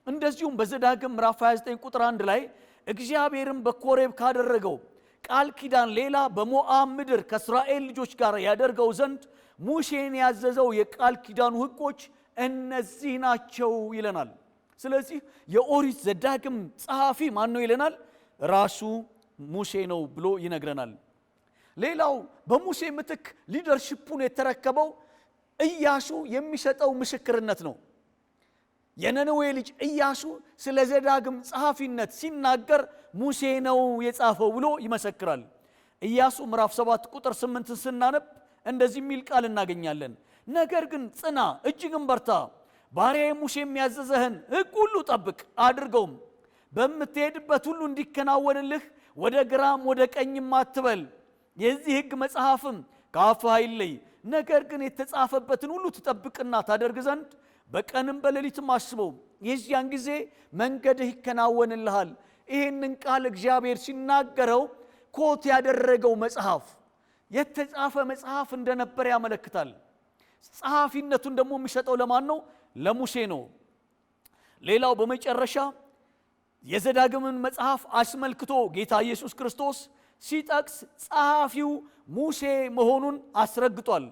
[SPEAKER 1] እንደዚሁም በዘዳግም ምዕራፍ 29 ቁጥር 1 ላይ እግዚአብሔርም በኮሬብ ካደረገው ቃል ኪዳን ሌላ በሞዓብ ምድር ከእስራኤል ልጆች ጋር ያደርገው ዘንድ ሙሴን ያዘዘው የቃል ኪዳኑ ሕጎች እነዚህ ናቸው ይለናል። ስለዚህ የኦሪት ዘዳግም ጸሐፊ ማን ነው ይለናል? ራሱ ሙሴ ነው ብሎ ይነግረናል። ሌላው በሙሴ ምትክ ሊደርሺፑን የተረከበው ኢያሱ የሚሰጠው ምስክርነት ነው። የነነዌ ልጅ ኢያሱ ስለ ዘዳግም ጸሐፊነት ሲናገር ሙሴ ነው የጻፈው ብሎ ይመሰክራል። ኢያሱ ምዕራፍ 7 ቁጥር 8 ስናነብ እንደዚህ የሚል ቃል እናገኛለን። ነገር ግን ጽና፣ እጅግም በርታ፣ ባሪያዬ ሙሴ የሚያዘዘህን ሕግ ሁሉ ጠብቅ አድርገውም፣ በምትሄድበት ሁሉ እንዲከናወንልህ ወደ ግራም ወደ ቀኝም አትበል። የዚህ ሕግ መጽሐፍም ከአፍህ አይለይ፣ ነገር ግን የተጻፈበትን ሁሉ ትጠብቅና ታደርግ ዘንድ በቀንም በሌሊትም አስበው፣ የዚያን ጊዜ መንገድህ ይከናወንልሃል። ይህንን ቃል እግዚአብሔር ሲናገረው ኮት ያደረገው መጽሐፍ የተጻፈ መጽሐፍ እንደነበር ያመለክታል። ጸሐፊነቱን ደግሞ የሚሰጠው ለማን ነው? ለሙሴ ነው። ሌላው በመጨረሻ የዘዳግምን መጽሐፍ አስመልክቶ ጌታ ኢየሱስ ክርስቶስ ሲጠቅስ ጸሐፊው ሙሴ መሆኑን አስረግጧል።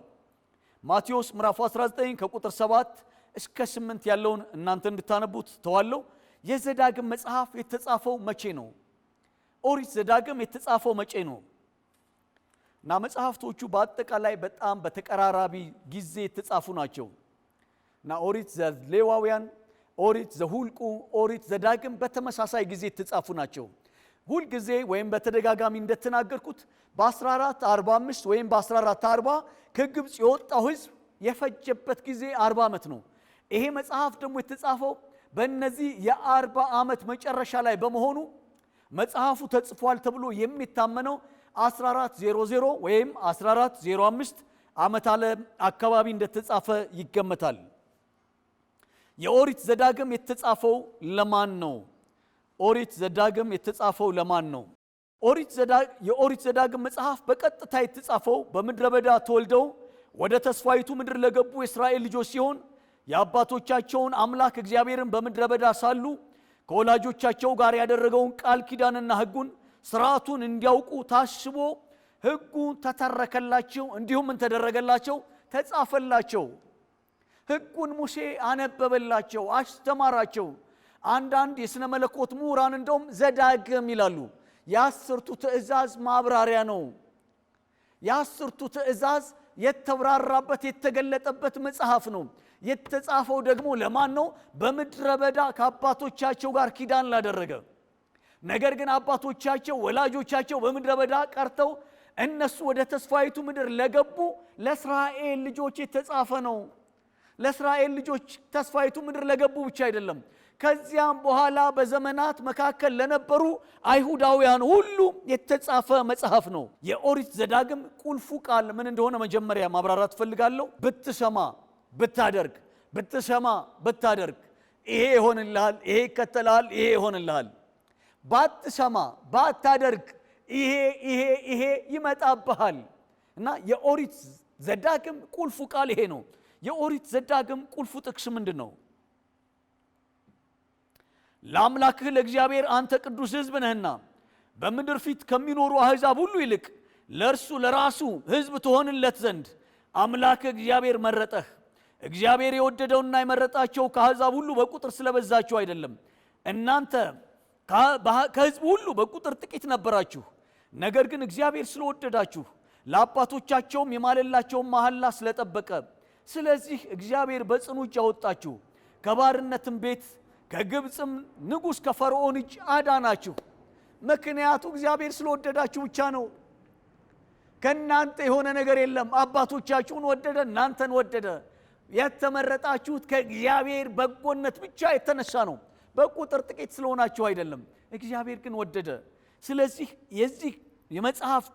[SPEAKER 1] ማቴዎስ ምዕራፍ 19 ከቁጥር 7 እስከ 8 ያለውን እናንተ እንድታነቡት ተዋለው። የዘዳግም መጽሐፍ የተጻፈው መቼ ነው? ኦሪት ዘዳግም የተጻፈው መቼ ነው? እና መጽሐፍቶቹ በአጠቃላይ በጣም በተቀራራቢ ጊዜ የተጻፉ ናቸው። እና ኦሪት ዘሌዋውያን፣ ኦሪት ዘሁልቁ፣ ኦሪት ዘዳግም በተመሳሳይ ጊዜ የተጻፉ ናቸው። ሁል ጊዜ ወይም በተደጋጋሚ እንደተናገርኩት በ1445 ወይም በ1440 ከግብፅ የወጣው ሕዝብ የፈጀበት ጊዜ 40 ዓመት ነው። ይሄ መጽሐፍ ደግሞ የተጻፈው በእነዚህ የ40 ዓመት መጨረሻ ላይ በመሆኑ መጽሐፉ ተጽፏል ተብሎ የሚታመነው 1400 ወይም 1405 ዓመት ዓለም አካባቢ እንደተጻፈ ይገመታል። የኦሪት ዘዳግም የተጻፈው ለማን ነው? ኦሪት ዘዳግም የተጻፈው ለማን ነው? የኦሪት ዘዳግም መጽሐፍ በቀጥታ የተጻፈው በምድረ በዳ ተወልደው ወደ ተስፋይቱ ምድር ለገቡ የእስራኤል ልጆች ሲሆን የአባቶቻቸውን አምላክ እግዚአብሔርን በምድረ በዳ ሳሉ ከወላጆቻቸው ጋር ያደረገውን ቃል ኪዳንና ሕጉን ስርዓቱን እንዲያውቁ ታስቦ ሕጉ ተተረከላቸው። እንዲሁም ምን ተደረገላቸው? ተጻፈላቸው። ሕጉን ሙሴ አነበበላቸው፣ አስተማራቸው። አንዳንድ የሥነ መለኮት ምሁራን እንደውም ዘዳግም ይላሉ። የአስርቱ ትእዛዝ ማብራሪያ ነው። የአስርቱ ትእዛዝ የተብራራበት የተገለጠበት መጽሐፍ ነው። የተጻፈው ደግሞ ለማን ነው? በምድረ በዳ ከአባቶቻቸው ጋር ኪዳን ላደረገ፣ ነገር ግን አባቶቻቸው ወላጆቻቸው በምድረ በዳ ቀርተው እነሱ ወደ ተስፋይቱ ምድር ለገቡ ለእስራኤል ልጆች የተጻፈ ነው። ለእስራኤል ልጆች ተስፋይቱ ምድር ለገቡ ብቻ አይደለም፣ ከዚያም በኋላ በዘመናት መካከል ለነበሩ አይሁዳውያን ሁሉ የተጻፈ መጽሐፍ ነው። የኦሪት ዘዳግም ቁልፉ ቃል ምን እንደሆነ መጀመሪያ ማብራራት ፈልጋለሁ። ብትሰማ ብታደርግ፣ ብትሰማ ብታደርግ ይሄ ይሆንልሃል፣ ይሄ ይከተልሃል፣ ይሄ ይሆንልሃል። ባትሰማ ባታደርግ ይሄ ይመጣብሃል። እና የኦሪት ዘዳግም ቁልፉ ቃል ይሄ ነው። የኦሪት ዘዳግም ቁልፉ ጥቅስ ምንድነው? ለአምላክህ ለእግዚአብሔር አንተ ቅዱስ ሕዝብ ነህና በምድር ፊት ከሚኖሩ አሕዛብ ሁሉ ይልቅ ለእርሱ ለራሱ ሕዝብ ትሆንለት ዘንድ አምላክህ እግዚአብሔር መረጠህ። እግዚአብሔር የወደደውና የመረጣቸው ከአሕዛብ ሁሉ በቁጥር ስለበዛችሁ አይደለም። እናንተ ከሕዝብ ሁሉ በቁጥር ጥቂት ነበራችሁ። ነገር ግን እግዚአብሔር ስለወደዳችሁ ለአባቶቻቸውም የማለላቸውን መሐላ ስለጠበቀ፣ ስለዚህ እግዚአብሔር በጽኑ እጅ አወጣችሁ፣ ከባርነትም ቤት ከግብፅም ንጉሥ ከፈርዖን እጅ አዳናችሁ። ምክንያቱ እግዚአብሔር ስለወደዳችሁ ብቻ ነው። ከእናንተ የሆነ ነገር የለም። አባቶቻችሁን ወደደ፣ እናንተን ወደደ። የተመረጣችሁት ከእግዚአብሔር በጎነት ብቻ የተነሳ ነው። በቁጥር ጥቂት ስለሆናችሁ አይደለም። እግዚአብሔር ግን ወደደ። ስለዚህ የዚህ የመጽሐፍ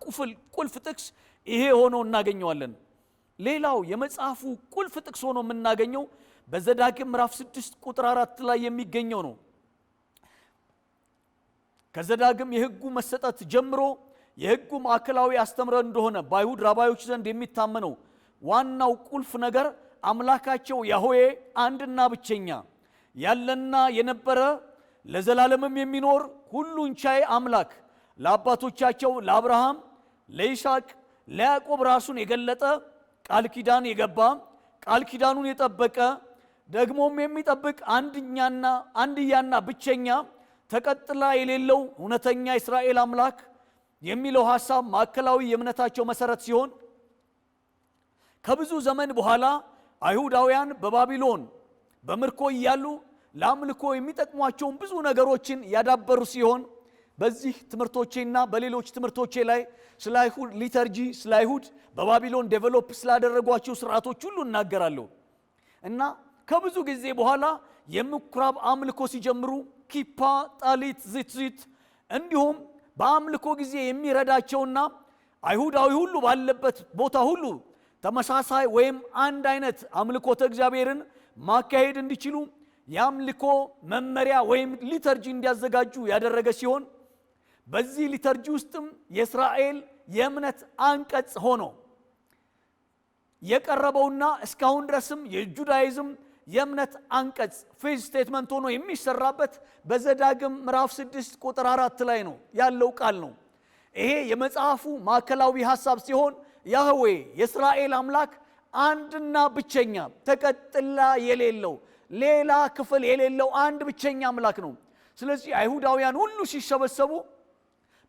[SPEAKER 1] ቁልፍ ጥቅስ ይሄ ሆኖ እናገኘዋለን። ሌላው የመጽሐፉ ቁልፍ ጥቅስ ሆኖ የምናገኘው በዘዳግም ምዕራፍ 6 ቁጥር 4 ላይ የሚገኘው ነው። ከዘዳግም የሕጉ መሰጠት ጀምሮ የሕጉ ማዕከላዊ አስተምሮ እንደሆነ በአይሁድ ራባዮች ዘንድ የሚታመነው ዋናው ቁልፍ ነገር አምላካቸው ያህዌ አንድና ብቸኛ ያለና የነበረ ለዘላለምም የሚኖር ሁሉን ቻይ አምላክ ለአባቶቻቸው ለአብርሃም፣ ለይስሐቅ፣ ለያዕቆብ ራሱን የገለጠ ቃል ኪዳን የገባ ቃል ኪዳኑን የጠበቀ ደግሞም የሚጠብቅ አንድያና ብቸኛ ተቀጥላ የሌለው እውነተኛ እስራኤል አምላክ የሚለው ሐሳብ ማዕከላዊ የእምነታቸው መሰረት ሲሆን ከብዙ ዘመን በኋላ አይሁዳውያን በባቢሎን በምርኮ እያሉ ለአምልኮ የሚጠቅሟቸውን ብዙ ነገሮችን ያዳበሩ ሲሆን በዚህ ትምህርቶቼና በሌሎች ትምህርቶቼ ላይ ስለ አይሁድ ሊተርጂ፣ ስለ አይሁድ በባቢሎን ዴቨሎፕ ስላደረጓቸው ስርዓቶች ሁሉ እናገራለሁ። እና ከብዙ ጊዜ በኋላ የምኩራብ አምልኮ ሲጀምሩ ኪፓ፣ ጣሊት፣ ዚትዚት እንዲሁም በአምልኮ ጊዜ የሚረዳቸውና አይሁዳዊ ሁሉ ባለበት ቦታ ሁሉ ተመሳሳይ ወይም አንድ አይነት አምልኮተ እግዚአብሔርን ማካሄድ እንዲችሉ የአምልኮ መመሪያ ወይም ሊተርጂ እንዲያዘጋጁ ያደረገ ሲሆን በዚህ ሊተርጂ ውስጥም የእስራኤል የእምነት አንቀጽ ሆኖ የቀረበውና እስካሁን ድረስም የጁዳይዝም የእምነት አንቀጽ ፌዝ ስቴትመንት ሆኖ የሚሰራበት በዘዳግም ምዕራፍ 6 ቁጥር 4 ላይ ነው ያለው ቃል ነው። ይሄ የመጽሐፉ ማዕከላዊ ሐሳብ ሲሆን ያህዌ የእስራኤል አምላክ አንድና ብቸኛ ተቀጥላ የሌለው ሌላ ክፍል የሌለው አንድ ብቸኛ አምላክ ነው። ስለዚህ አይሁዳውያን ሁሉ ሲሰበሰቡ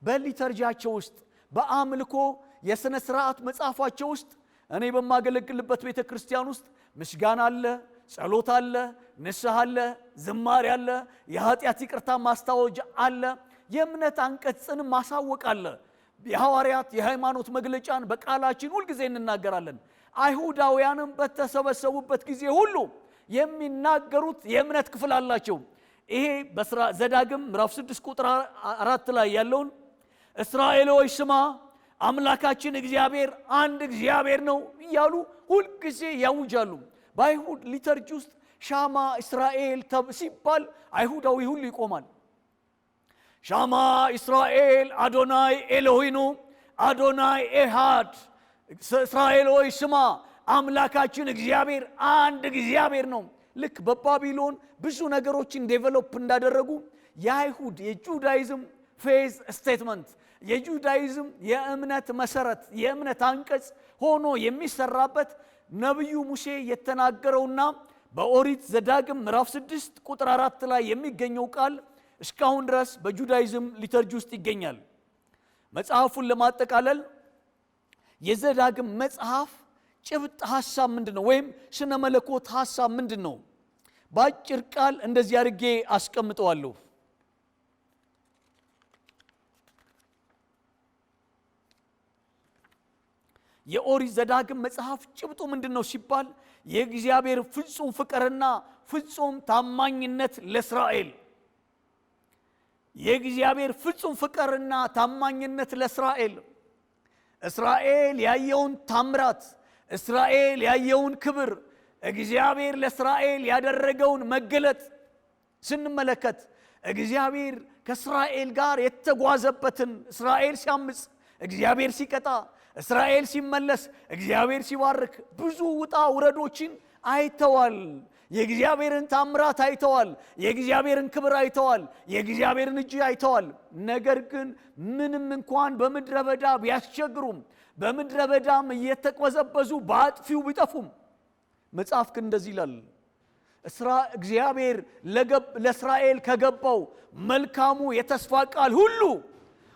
[SPEAKER 1] በሊተርጂያቸው ውስጥ በአምልኮ የሥነ ሥርዓት መጽሐፋቸው ውስጥ እኔ በማገለግልበት ቤተ ክርስቲያን ውስጥ ምስጋና አለ፣ ጸሎት አለ፣ ንስሐ አለ፣ ዝማሬ አለ፣ የኃጢአት ይቅርታ ማስታወጃ አለ፣ የእምነት አንቀጽን ማሳወቅ አለ። የሐዋርያት የሃይማኖት መግለጫን በቃላችን ሁልጊዜ እንናገራለን። አይሁዳውያንም በተሰበሰቡበት ጊዜ ሁሉ የሚናገሩት የእምነት ክፍል አላቸው። ይሄ በዘዳግም ምዕራፍ 6 ቁጥር 4 ላይ ያለውን እስራኤል ሆይ ስማ አምላካችን እግዚአብሔር አንድ እግዚአብሔር ነው እያሉ ሁልጊዜ ያውጃሉ። በአይሁድ ሊተርጂ ውስጥ ሻማ እስራኤል ሲባል አይሁዳዊ ሁሉ ይቆማል። ሻማ እስራኤል አዶናይ ኤሎሂኑ አዶናይ ኤሃድ፣ እስራኤል ሆይ ስማ አምላካችን እግዚአብሔር አንድ እግዚአብሔር ነው። ልክ በባቢሎን ብዙ ነገሮችን ዴቨሎፕ እንዳደረጉ የአይሁድ የጁዳይዝም ፌዝ ስቴትመንት የጁዳይዝም የእምነት መሰረት የእምነት አንቀጽ ሆኖ የሚሰራበት ነቢዩ ሙሴ የተናገረውና በኦሪት ዘዳግም ምዕራፍ 6 ቁጥር 4 ላይ የሚገኘው ቃል እስካሁን ድረስ በጁዳይዝም ሊተርጂ ውስጥ ይገኛል። መጽሐፉን ለማጠቃለል የዘዳግም መጽሐፍ ጭብጥ ሐሳብ ምንድነው ወይም ስነ መለኮት ሐሳብ ምንድነው? በአጭር ቃል እንደዚህ አድርጌ አስቀምጠዋለሁ። የኦሪት ዘዳግም መጽሐፍ ጭብጡ ምንድነው ሲባል የእግዚአብሔር ፍጹም ፍቅርና ፍጹም ታማኝነት ለእስራኤል። የእግዚአብሔር ፍጹም ፍቅርና ታማኝነት ለእስራኤል። እስራኤል ያየውን ታምራት፣ እስራኤል ያየውን ክብር፣ እግዚአብሔር ለእስራኤል ያደረገውን መገለጥ ስንመለከት እግዚአብሔር ከእስራኤል ጋር የተጓዘበትን፣ እስራኤል ሲያምጽ እግዚአብሔር ሲቀጣ፣ እስራኤል ሲመለስ እግዚአብሔር ሲባርክ ብዙ ውጣ ውረዶችን አይተዋል። የእግዚአብሔርን ታምራት አይተዋል። የእግዚአብሔርን ክብር አይተዋል። የእግዚአብሔርን እጅ አይተዋል። ነገር ግን ምንም እንኳን በምድረ በዳ ቢያስቸግሩም፣ በምድረ በዳም እየተቆዘበዙ በአጥፊው ቢጠፉም መጽሐፍ ግን እንደዚህ ይላል፣ እግዚአብሔር ለእስራኤል ከገባው መልካሙ የተስፋ ቃል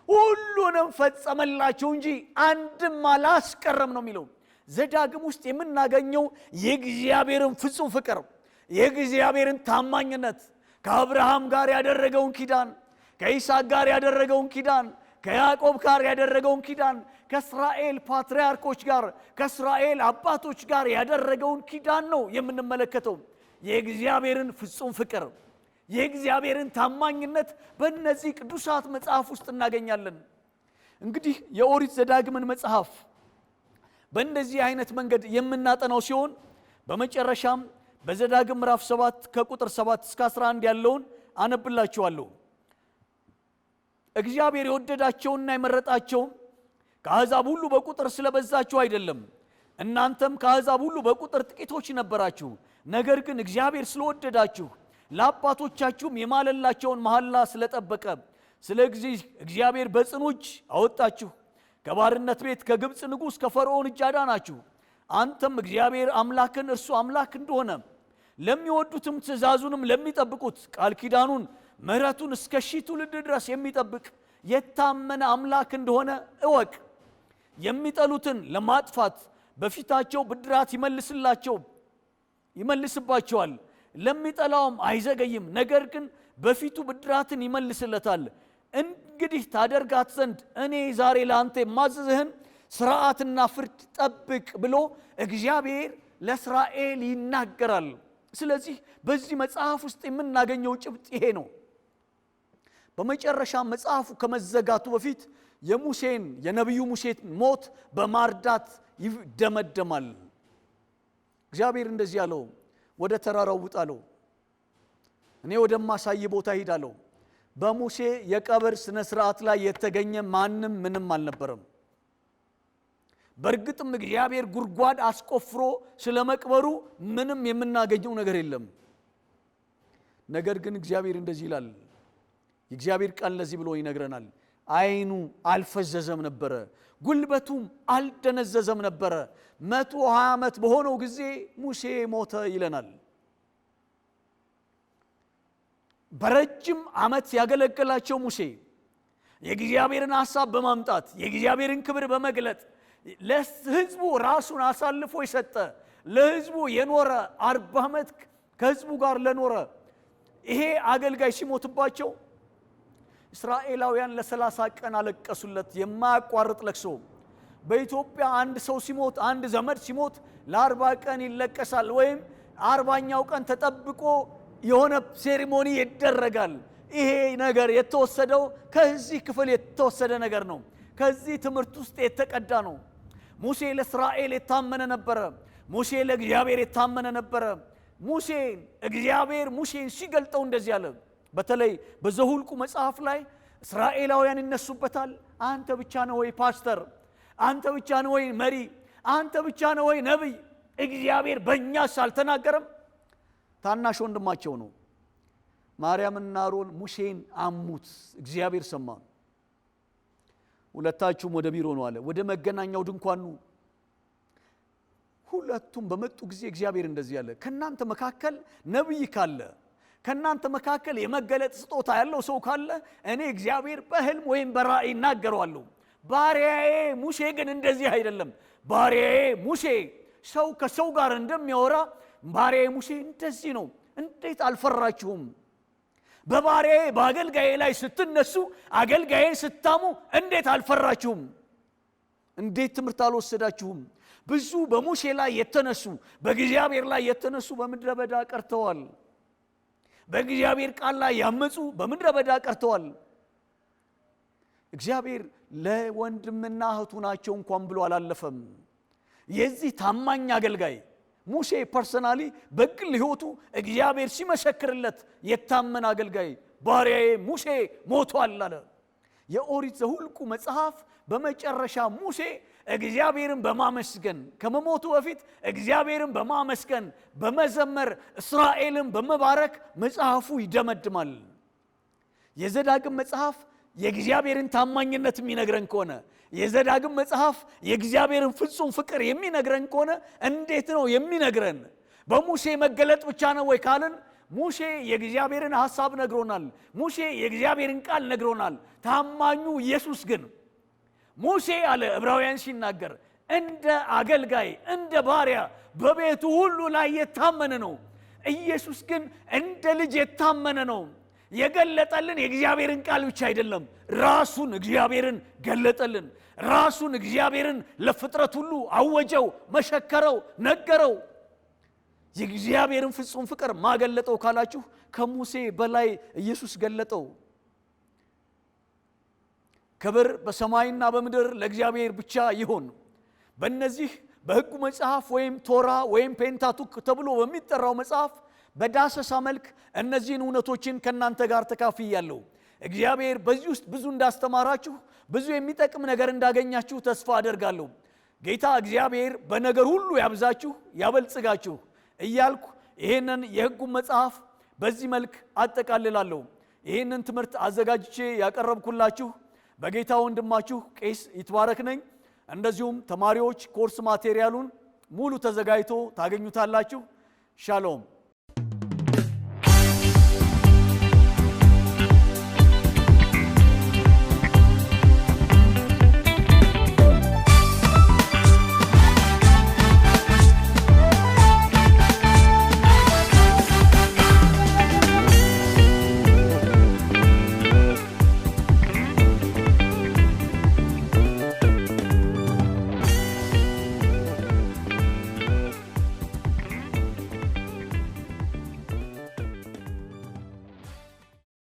[SPEAKER 1] ሁሉንም ፈጸመላቸው እንጂ አንድም አላስቀረም ነው የሚለው። ዘዳግም ውስጥ የምናገኘው የእግዚአብሔርን ፍጹም ፍቅር፣ የእግዚአብሔርን ታማኝነት፣ ከአብርሃም ጋር ያደረገውን ኪዳን፣ ከይስሐቅ ጋር ያደረገውን ኪዳን፣ ከያዕቆብ ጋር ያደረገውን ኪዳን፣ ከእስራኤል ፓትርያርኮች ጋር፣ ከእስራኤል አባቶች ጋር ያደረገውን ኪዳን ነው የምንመለከተው። የእግዚአብሔርን ፍጹም ፍቅር፣ የእግዚአብሔርን ታማኝነት በእነዚህ ቅዱሳት መጽሐፍ ውስጥ እናገኛለን። እንግዲህ የኦሪት ዘዳግምን መጽሐፍ በእንደዚህ አይነት መንገድ የምናጠናው ሲሆን በመጨረሻም በዘዳግም ምዕራፍ 7 ከቁጥር 7 እስከ 11 ያለውን አነብላችኋለሁ። እግዚአብሔር የወደዳቸውና የመረጣቸው ከአሕዛብ ሁሉ በቁጥር ስለበዛችሁ አይደለም፣ እናንተም ከአሕዛብ ሁሉ በቁጥር ጥቂቶች ነበራችሁ። ነገር ግን እግዚአብሔር ስለወደዳችሁ ለአባቶቻችሁም የማለላቸውን መሐላ ስለጠበቀ ስለዚህ እግዚአብሔር በጽኑ እጅ አወጣችሁ፣ ከባርነት ቤት ከግብፅ ንጉሥ ከፈርዖን እጅ አዳናችሁ። አንተም እግዚአብሔር አምላክን እርሱ አምላክ እንደሆነ ለሚወዱትም ትእዛዙንም ለሚጠብቁት ቃል ኪዳኑን ምሕረቱን እስከ 1000 ትውልድ ድረስ የሚጠብቅ የታመነ አምላክ እንደሆነ እወቅ። የሚጠሉትን ለማጥፋት በፊታቸው ብድራት ይመልስባቸዋል፣ ለሚጠላውም አይዘገይም፣ ነገር ግን በፊቱ ብድራትን ይመልስለታል። እንግዲህ ታደርጋት ዘንድ እኔ ዛሬ ለአንተ የማዘዝህን ሥርዓትና ፍርድ ጠብቅ ብሎ እግዚአብሔር ለእስራኤል ይናገራል። ስለዚህ በዚህ መጽሐፍ ውስጥ የምናገኘው ጭብጥ ይሄ ነው። በመጨረሻ መጽሐፉ ከመዘጋቱ በፊት የነቢዩ ሙሴን ሞት በማርዳት ይደመደማል። እግዚአብሔር እንደዚህ አለው፣ ወደ ተራራው ውጣ አለው፣ እኔ ወደማሳይ ቦታ ሂድ አለው። በሙሴ የቀብር ስነ ስርዓት ላይ የተገኘ ማንም ምንም አልነበረም። በእርግጥም እግዚአብሔር ጉድጓድ አስቆፍሮ ስለመቅበሩ ምንም የምናገኘው ነገር የለም። ነገር ግን እግዚአብሔር እንደዚህ ይላል፣ የእግዚአብሔር ቃል ለዚህ ብሎ ይነግረናል፣ ዓይኑ አልፈዘዘም ነበረ፣ ጉልበቱም አልደነዘዘም ነበረ። 120 ዓመት በሆነው ጊዜ ሙሴ ሞተ ይለናል። በረጅም ዓመት ያገለገላቸው ሙሴ የእግዚአብሔርን ሐሳብ በማምጣት የእግዚአብሔርን ክብር በመግለጥ ለሕዝቡ ራሱን አሳልፎ የሰጠ ለሕዝቡ የኖረ 40 ዓመት ከሕዝቡ ጋር ለኖረ ይሄ አገልጋይ ሲሞትባቸው እስራኤላውያን ለ30 ቀን አለቀሱለት፣ የማያቋርጥ ለቅሶ። በኢትዮጵያ አንድ ሰው ሲሞት፣ አንድ ዘመድ ሲሞት ለ40 ቀን ይለቀሳል፣ ወይም 40ኛው ቀን ተጠብቆ የሆነ ሴሪሞኒ ይደረጋል። ይሄ ነገር የተወሰደው ከዚህ ክፍል የተወሰደ ነገር ነው። ከዚህ ትምህርት ውስጥ የተቀዳ ነው። ሙሴ ለእስራኤል የታመነ ነበረ። ሙሴ ለእግዚአብሔር የታመነ ነበረ። እግዚአብሔር ሙሴን ሲገልጠው እንደዚህ አለ። በተለይ በዘሁልቁ መጽሐፍ ላይ እስራኤላውያን ይነሱበታል። አንተ ብቻ ነህ ወይ ፓስተር? አንተ ብቻ ነህ ወይ መሪ? አንተ ብቻ ነህ ወይ ነብይ? እግዚአብሔር በእኛስ አልተናገረም? ታናሽ ወንድማቸው ነው። ማርያምና አሮን ሙሴን አሙት። እግዚአብሔር ሰማ። ሁለታችሁም ወደ ቢሮ ነው አለ፣ ወደ መገናኛው ድንኳን ነው። ሁለቱም በመጡ ጊዜ እግዚአብሔር እንደዚህ ያለ፣ ከናንተ መካከል ነብይ ካለ፣ ከናንተ መካከል የመገለጥ ስጦታ ያለው ሰው ካለ እኔ እግዚአብሔር በህልም ወይም በራእይ እናገረዋለሁ። ባሪያዬ ሙሴ ግን እንደዚህ አይደለም። ባሪያዬ ሙሴ ሰው ከሰው ጋር እንደሚያወራ ባሪያዬ ሙሴ እንደዚህ ነው። እንዴት አልፈራችሁም? በባሪያዬ በአገልጋዬ ላይ ስትነሱ፣ አገልጋዬን ስታሙ እንዴት አልፈራችሁም? እንዴት ትምህርት አልወሰዳችሁም? ብዙ በሙሴ ላይ የተነሱ በእግዚአብሔር ላይ የተነሱ በምድረ በዳ ቀርተዋል። በእግዚአብሔር ቃል ላይ ያመጹ በምድረ በዳ ቀርተዋል። እግዚአብሔር ለወንድምና እህቱ ናቸው እንኳን ብሎ አላለፈም። የዚህ ታማኝ አገልጋይ ሙሴ ፐርሰናሊ በግል ሕይወቱ እግዚአብሔር ሲመሰክርለት የታመነ አገልጋይ ባሪያዬ ሙሴ ሞቷል አለ። የኦሪት ዘኍልቍ መጽሐፍ በመጨረሻ ሙሴ እግዚአብሔርን በማመስገን ከመሞቱ በፊት እግዚአብሔርን በማመስገን በመዘመር እስራኤልን በመባረክ መጽሐፉ ይደመድማል። የዘዳግም መጽሐፍ የእግዚአብሔርን ታማኝነት የሚነግረን ከሆነ የዘዳግም መጽሐፍ የእግዚአብሔርን ፍጹም ፍቅር የሚነግረን ከሆነ እንዴት ነው የሚነግረን? በሙሴ መገለጥ ብቻ ነው ወይ ካልን ሙሴ የእግዚአብሔርን ሐሳብ ነግሮናል። ሙሴ የእግዚአብሔርን ቃል ነግሮናል። ታማኙ ኢየሱስ ግን ሙሴ አለ ዕብራውያን ሲናገር እንደ አገልጋይ እንደ ባሪያ በቤቱ ሁሉ ላይ የታመነ ነው። ኢየሱስ ግን እንደ ልጅ የታመነ ነው። የገለጠልን የእግዚአብሔርን ቃል ብቻ አይደለም፣ ራሱን እግዚአብሔርን ገለጠልን። ራሱን እግዚአብሔርን ለፍጥረት ሁሉ አወጀው፣ መሰከረው፣ ነገረው። የእግዚአብሔርን ፍጹም ፍቅር ማገለጠው ካላችሁ ከሙሴ በላይ ኢየሱስ ገለጠው። ክብር በሰማይና በምድር ለእግዚአብሔር ብቻ ይሁን። በእነዚህ በሕጉ መጽሐፍ ወይም ቶራ ወይም ፔንታቱክ ተብሎ በሚጠራው መጽሐፍ በዳሰሳ መልክ እነዚህን እውነቶችን ከናንተ ጋር ተካፍያለሁ። እግዚአብሔር በዚህ ውስጥ ብዙ እንዳስተማራችሁ፣ ብዙ የሚጠቅም ነገር እንዳገኛችሁ ተስፋ አደርጋለሁ። ጌታ እግዚአብሔር በነገር ሁሉ ያብዛችሁ፣ ያበልጽጋችሁ እያልኩ ይሄንን የሕጉ መጽሐፍ በዚህ መልክ አጠቃልላለሁ። ይሄንን ትምህርት አዘጋጅቼ ያቀረብኩላችሁ በጌታ ወንድማችሁ ቄስ ይትባረክ ነኝ። እንደዚሁም ተማሪዎች ኮርስ ማቴሪያሉን ሙሉ ተዘጋጅቶ ታገኙታላችሁ። ሻሎም።